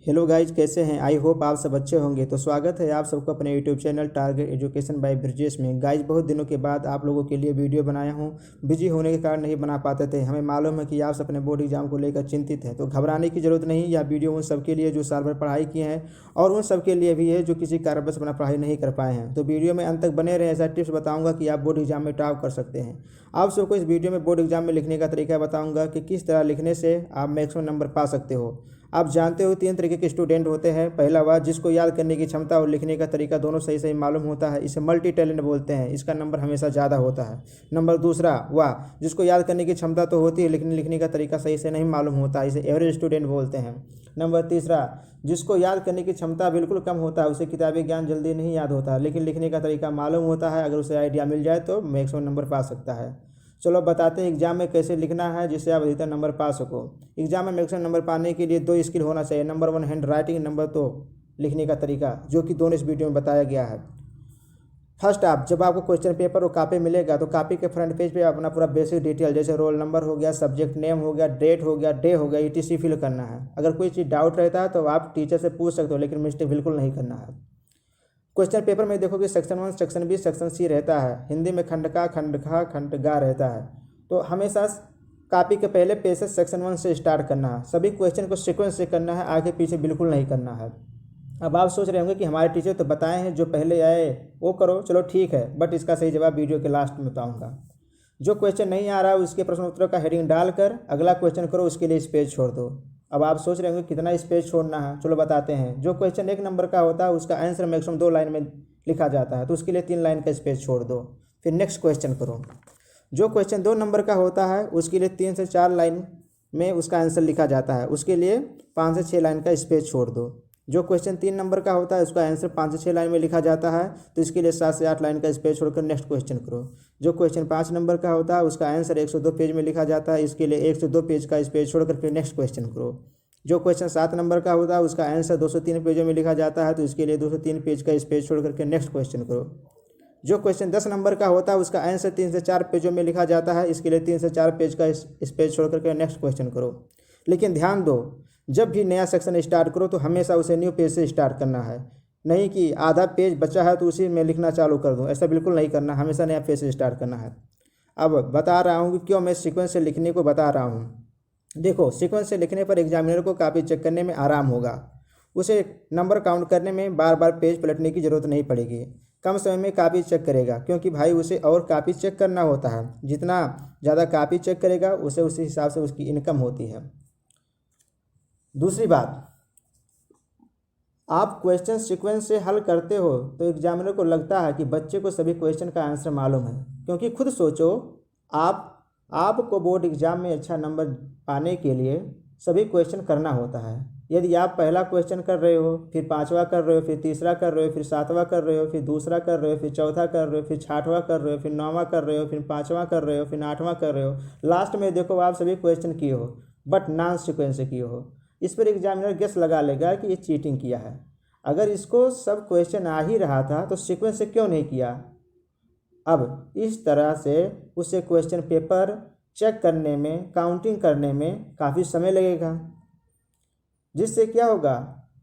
Hello guys, कैसे हैं? I hope आप सब अच्छे होंगे। तो स्वागत है आप सबको अपने YouTube channel target education by Brijesh में। गाइज, बहुत दिनों के बाद आप लोगों के लिए वीडियो बनाया हूं। बिजी होने के कारण नहीं बना पाते थे। हमें मालूम है कि आप सब अपने बोर्ड एग्जाम को लेकर चिंतित हैं, तो घबराने की जरूरत नहीं। यह वीडियो उन सबके लिए जो साल भर पढ़ाई किए हैं और उन सबके लिए भी है जो किसी कारणवश अपना पढ़ाई नहीं कर पाए हैं। तो वीडियो में अंत तक बने रहे। ऐसा टिप्स बताऊँगा कि आप बोर्ड एग्जाम में टॉप कर सकते हैं। आप सबको इस वीडियो में बोर्ड एग्जाम में लिखने का तरीका बताऊँगा कि किस तरह लिखने से आप मैक्सिमम नंबर पा सकते हो। आप जानते हो 3 तरीके के स्टूडेंट होते हैं। पहला वह जिसको याद करने की क्षमता और लिखने का तरीका दोनों सही सही मालूम होता है, इसे मल्टी टैलेंट बोलते हैं। इसका नंबर हमेशा ज़्यादा होता है। नंबर दूसरा वह जिसको याद करने की क्षमता तो होती है लेकिन लिखने का तरीका सही से नहीं मालूम होता, इसे एवरेज स्टूडेंट बोलते हैं। नंबर तीसरा जिसको याद करने की क्षमता बिल्कुल कम होता है, उसे किताबी ज्ञान जल्दी नहीं याद होता लेकिन लिखने का तरीका मालूम होता है। अगर उसे आइडिया मिल जाए तो मैक्सिमम नंबर पा सकता है। चलो बताते हैं एग्जाम में कैसे लिखना है जिससे आप अधिकतर नंबर पा सको। एग्जाम में मैक्सिमम नंबर पाने के लिए 2 स्किल होना चाहिए। नंबर 1 हैंड राइटिंग, नंबर 2 लिखने का तरीका, जो कि दोनों इस वीडियो में बताया गया है। फर्स्ट आप जब आपको क्वेश्चन पेपर और कॉपी मिलेगा तो कॉपी के फ्रंट पेज पे अपना पूरा बेसिक डिटेल जैसे रोल नंबर हो गया, सब्जेक्ट नेम हो गया, डेट हो गया, डे हो गया, ईटीसी फिल करना है। अगर कोई चीज़ डाउट रहता है तो आप टीचर से पूछ सकते हो लेकिन मिस्टेक बिल्कुल नहीं करना है। क्वेश्चन पेपर में देखो कि section 1, section B, section C रहता है। हिंदी में खंड का, खंड खा, खंड गा रहता है। तो हमेशा कॉपी के पहले पेज से सेक्शन 1 से स्टार्ट करना है। सभी क्वेश्चन को सीक्वेंस से करना है, आगे पीछे बिल्कुल नहीं करना है। अब आप सोच रहे होंगे कि हमारे टीचर तो बताए हैं जो पहले आए वो करो। चलो ठीक है, बट इसका सही जवाब वीडियो के लास्ट में बताऊंगा। जो क्वेश्चन नहीं आ रहा है उसके प्रश्न उत्तरों का हेडिंग डालकर अगला क्वेश्चन करो, उसके लिए स्पेस छोड़ दो। अब आप सोच रहे होंगे कितना स्पेस छोड़ना है। चलो बताते हैं। जो क्वेश्चन 1 नंबर का होता है उसका आंसर मैक्सिमम 2 लाइन में लिखा जाता है, तो उसके लिए 3 लाइन का स्पेस छोड़ दो। फिर नेक्स्ट क्वेश्चन करो। जो क्वेश्चन 2 नंबर का होता है उसके लिए 3 से 4 लाइन में उसका आंसर लिखा जाता है, उसके लिए 5 से 6 लाइन का स्पेस छोड़ दो। जो क्वेश्चन 3 नंबर का होता है उसका आंसर 5 से 6 लाइन में लिखा जाता है, तो इसके लिए 7 से 8 लाइन का स्पेस छोड़कर नेक्स्ट क्वेश्चन करो। जो क्वेश्चन 5 नंबर का होता है उसका आंसर 102 पेज में लिखा जाता है, इसके लिए 102 पेज का स्पेस छोड़कर फिर नेक्स्ट क्वेश्चन करो। जो क्वेश्चन 7 नंबर का होता है उसका आंसर 203 पेजों में लिखा जाता है, तो इसके लिए 203 पेज का स्पेस छोड़ करके नेक्स्ट क्वेश्चन करो। जो क्वेश्चन 10 नंबर का होता है उसका आंसर 3 से 4 पेजों में लिखा जाता है, इसके लिए 3 से 4 पेज का स्पेस छोड़ करके नेक्स्ट क्वेश्चन करो। लेकिन ध्यान दो, जब भी नया सेक्शन स्टार्ट करो तो हमेशा उसे न्यू पेज से स्टार्ट करना है। नहीं कि आधा पेज बचा है तो उसी में लिखना चालू कर दूँ, ऐसा बिल्कुल नहीं करना। हमेशा नया पेज से स्टार्ट करना है। अब बता रहा हूँ कि क्यों मैं सीक्वेंस से लिखने को बता रहा हूँ। देखो, सीक्वेंस से लिखने पर एग्जामिनर को काफ़ी चेक करने में आराम होगा। उसे नंबर काउंट करने में बार बार पेज पलटने की ज़रूरत नहीं पड़ेगी। कम समय में कापी चेक करेगा, क्योंकि भाई उसे और कापी चेक करना होता है। जितना ज़्यादा कापी चेक करेगा उसे उसी हिसाब से उसकी इनकम होती है। दूसरी बात, आप क्वेश्चन सीक्वेंस से हल करते हो तो एग्जामिनर को लगता है कि बच्चे को सभी क्वेश्चन का आंसर मालूम है। क्योंकि खुद सोचो, आपको बोर्ड एग्जाम में अच्छा नंबर पाने के लिए सभी क्वेश्चन करना होता है। यदि आप पहला क्वेश्चन कर रहे हो, फिर 5वां कर रहे हो, फिर तीसरा कर रहे हो, फिर 7वां कर रहे हो, फिर दूसरा कर रहे हो, फिर चौथा कर रहे हो, फिर 6वां कर रहे हो, फिर 9वां कर रहे हो, फिर 5वां कर रहे हो, फिर 8वां कर रहे हो, लास्ट में देखो आप सभी क्वेश्चन किए हो बट नॉन सीक्वेंस से किए हो, इस पर एग्जामिनर गेस लगा लेगा कि ये चीटिंग किया है। अगर इसको सब क्वेश्चन आ ही रहा था तो सीक्वेंस से क्यों नहीं किया। अब इस तरह से उसे क्वेश्चन पेपर चेक करने में, काउंटिंग करने में काफ़ी समय लगेगा, जिससे क्या होगा,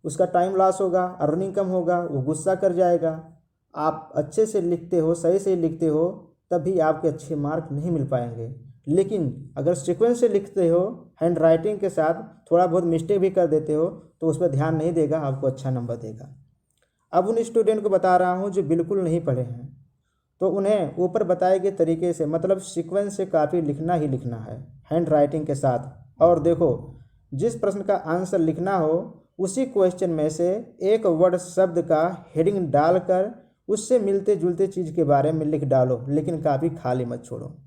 उसका टाइम लॉस होगा, अर्निंग कम होगा, वो गुस्सा कर जाएगा। आप अच्छे से लिखते हो, सही से लिखते हो, तब भी आपके अच्छे मार्क नहीं मिल पाएंगे। लेकिन अगर सीक्वेंस से लिखते हो, हैंड राइटिंग के साथ थोड़ा बहुत मिस्टेक भी कर देते हो तो उस पर ध्यान नहीं देगा, आपको अच्छा नंबर देगा। अब उन स्टूडेंट को बता रहा हूँ जो बिल्कुल नहीं पढ़े हैं, तो उन्हें ऊपर बताए गए तरीके से मतलब सीक्वेंस से काफ़ी लिखना ही लिखना है हैंड राइटिंग के साथ। और देखो, जिस प्रश्न का आंसर लिखना हो उसी क्वेश्चन में से एक वर्ड शब्द का हेडिंग डालकर उससे मिलते जुलते चीज़ के बारे में लिख डालो, लेकिन काफ़ी खाली मत छोड़ो।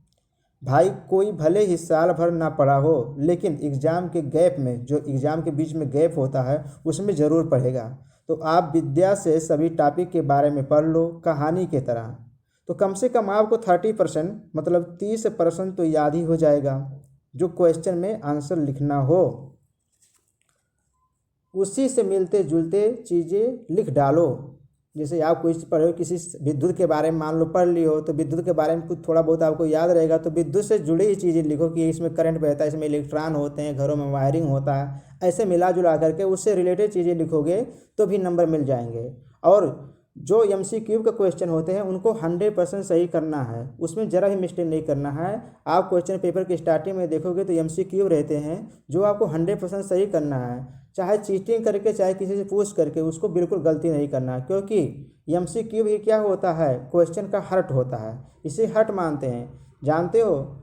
भाई कोई भले ही साल भर ना पढ़ा हो लेकिन एग्ज़ाम के गैप में, जो एग्ज़ाम के बीच में गैप होता है उसमें ज़रूर पढ़ेगा। तो आप विद्या से सभी टॉपिक के बारे में पढ़ लो कहानी की तरह, तो कम से कम आपको 30% मतलब 30% तो याद ही हो जाएगा। जो क्वेश्चन में आंसर लिखना हो उसी से मिलते जुलते चीज़ें लिख डालो। जैसे आप कोई चीज़ पढ़े हो, किसी विद्युत के बारे में मान लो पढ़ ली हो, तो विद्युत के बारे में कुछ थोड़ा बहुत आपको याद रहेगा, तो विद्युत से जुड़ी हुई चीज़ें लिखो कि इसमें करंट बहता है, इसमें इलेक्ट्रॉन होते हैं, घरों में वायरिंग होता है, ऐसे मिला जुला करके उससे रिलेटेड चीज़ें लिखोगे तो भी नंबर मिल जाएंगे। और जो MCQ के क्वेश्चन होते हैं उनको 100% सही करना है, उसमें ज़रा भी मिस्टेक नहीं करना है। आप क्वेश्चन पेपर की स्टार्टिंग में देखोगे तो MCQ रहते हैं जो आपको 100% सही करना है, चाहे चीटिंग करके चाहे किसी से पूछ करके, उसको बिल्कुल गलती नहीं करना, क्योंकि MCQ भी क्या होता है, क्वेश्चन का हर्ट होता है, इसे हर्ट मानते हैं। जानते हो,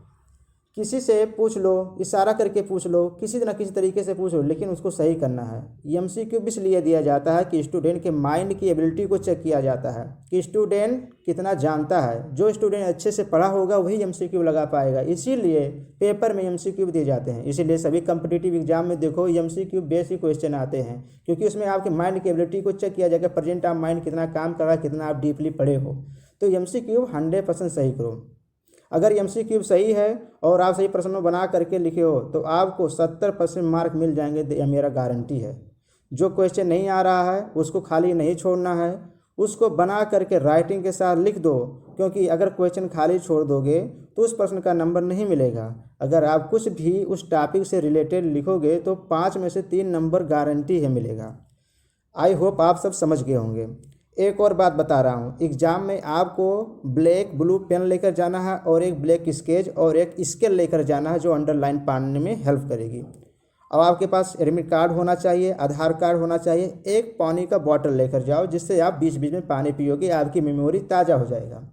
किसी से पूछ लो, इशारा करके पूछ लो, किसी न किसी तरीके से पूछ लो, लेकिन उसको सही करना है। MCQ इसलिए दिया जाता है कि स्टूडेंट के माइंड की एबिलिटी को चेक किया जाता है कि स्टूडेंट कितना जानता है। जो स्टूडेंट अच्छे से पढ़ा होगा वही MCQ लगा पाएगा, इसीलिए पेपर में MCQ दिए जाते हैं। इसीलिए सभी कम्पिटिटिव एग्जाम में देखो MCQ बेसिक क्वेश्चन आते हैं, क्योंकि उसमें आपके माइंड की एबिलिटी को चेक किया जाएगा, प्रेजेंट आप माइंड कितना काम कर रहा है, कितना आप डीपली पढ़े हो। तो MCQ 100% सही करो। अगर MCQ सही है और आप सही प्रश्न बना करके लिखे हो तो आपको 70% मार्क मिल जाएंगे, यह मेरा गारंटी है। जो क्वेश्चन नहीं आ रहा है उसको खाली नहीं छोड़ना है, उसको बना करके राइटिंग के साथ लिख दो, क्योंकि अगर क्वेश्चन खाली छोड़ दोगे तो उस प्रश्न का नंबर नहीं मिलेगा। अगर आप कुछ भी उस टॉपिक से रिलेटेड लिखोगे तो 5 में से 3 नंबर गारंटी है मिलेगा। आई होप आप सब समझ गए होंगे। एक और बात बता रहा हूँ, एग्ज़ाम में आपको ब्लैक ब्लू पेन लेकर जाना है और एक ब्लैक स्केच और एक स्केल लेकर जाना है जो अंडरलाइन पाने में हेल्प करेगी। अब आपके पास एडमिट कार्ड होना चाहिए, आधार कार्ड होना चाहिए, एक पानी का बॉटल लेकर जाओ जिससे आप बीच बीच में पानी पियोगे, आपकी मेमोरी ताज़ा हो जाएगा।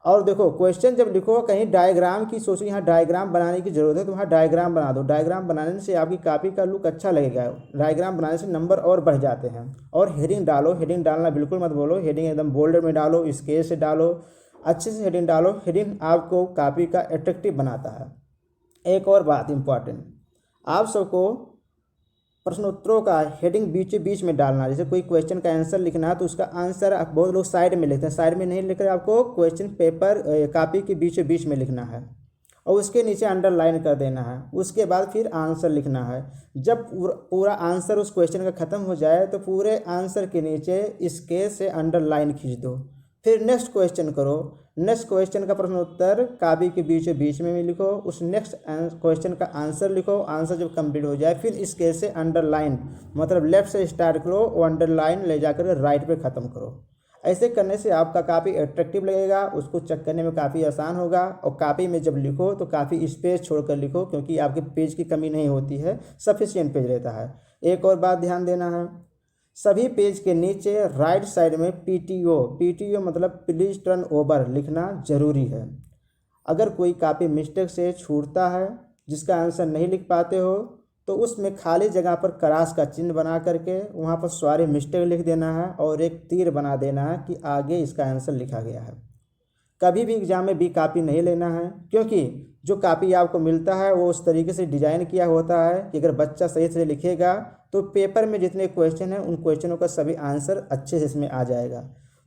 और देखो, क्वेश्चन जब लिखो कहीं डायग्राम की सोचो, यहाँ डायग्राम बनाने की ज़रूरत है तो वहाँ डायग्राम बना दो। डायग्राम बनाने से आपकी कॉपी का लुक अच्छा लगेगा, डायग्राम बनाने से नंबर और बढ़ जाते हैं। और हेडिंग डालो, हेडिंग डालना बिल्कुल मत बोलो, हेडिंग एकदम बोल्ड में डालो, स्केच से डालो, अच्छे से हेडिंग डालो। हेडिंग आपको कॉपी का एट्रैक्टिव बनाता है। एक और बात इम्पॉर्टेंट, आप सबको प्रश्नोत्तरों का हेडिंग बीच बीच में डालना। जैसे कोई क्वेश्चन का आंसर लिखना है तो उसका आंसर बहुत लोग साइड में लिखते हैं, साइड में नहीं लिखकर आपको क्वेश्चन पेपर कॉपी के बीच बीच में लिखना है और उसके नीचे अंडरलाइन कर देना है। उसके बाद फिर आंसर लिखना है। जब पूरा आंसर उस क्वेश्चन का ख़त्म हो जाए तो पूरे आंसर के नीचे स्केच से अंडरलाइन खींच दो। फिर नेक्स्ट क्वेश्चन करो, नेक्स्ट क्वेश्चन का प्रश्न उत्तर कॉपी के बीच बीच में लिखो, उस नेक्स्ट क्वेश्चन का आंसर लिखो। आंसर जब कंप्लीट हो जाए फिर स्केच से अंडरलाइन, मतलब लेफ्ट से स्टार्ट करो और अंडरलाइन ले जाकर राइट पे ख़त्म करो। ऐसे करने से आपका काफ़ी एट्रैक्टिव लगेगा, उसको चेक करने में काफ़ी आसान होगा। और कॉपी में जब लिखो तो काफ़ी स्पेस छोड़कर लिखो, क्योंकि आपके पेज की कमी नहीं होती है, सफिशिएंट पेज रहता है। एक और बात ध्यान देना है, सभी पेज के नीचे राइट साइड में PTO मतलब प्लीज टर्न ओवर लिखना जरूरी है। अगर कोई कॉपी मिस्टेक से छूटता है जिसका आंसर नहीं लिख पाते हो तो उसमें खाली जगह पर क्रॉस का चिन्ह बना करके वहाँ पर सॉरी मिस्टेक लिख देना है और एक तीर बना देना है कि आगे इसका आंसर लिखा गया है। कभी भी एग्जाम में बी कॉपी नहीं लेना है, क्योंकि जो कॉपी आपको मिलता है वो उस तरीके से डिजाइन किया होता है कि अगर बच्चा सही से लिखेगा तो पेपर में जितने क्वेश्चन हैं उन क्वेश्चनों का सभी आंसर अच्छे से इसमें आ जाएगा।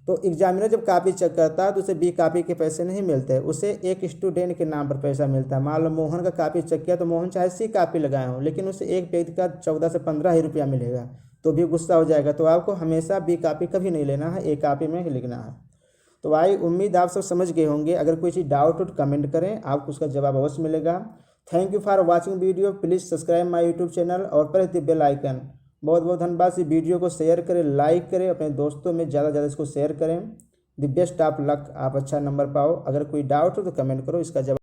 तो एग्जामिनर जब कॉपी चेक करता है तो उसे बी कॉपी के पैसे नहीं मिलते, उसे एक स्टूडेंट के नाम पर पैसा मिलता है। मान लो मोहन का कॉपी चेक किया तो मोहन चाहे सी कॉपी लगाए हों, लेकिन उसे एक व्यक्ति का 14 से 15 ही रुपया मिलेगा, तो भी गुस्सा हो जाएगा। तो आपको हमेशा बी कॉपी कभी नहीं लेना है, एक कॉपी में ही लिखना है। तो भाई उम्मीद आप सब समझ गए होंगे। अगर कोई चीज़ डाउट हो तो कमेंट करें, आपको उसका जवाब अवश्य मिलेगा। Thank you for watching video, please subscribe my YouTube channel और प्रेस द बेल आइकन। बहुत बहुत धन्यवाद। इस वीडियो को शेयर करें, लाइक करें, अपने दोस्तों में ज़्यादा ज़्यादा इसको शेयर करें। द बेस्ट ऑफ लक, आप अच्छा नंबर पाओ। अगर कोई डाउट हो तो कमेंट करो, इसका जवाब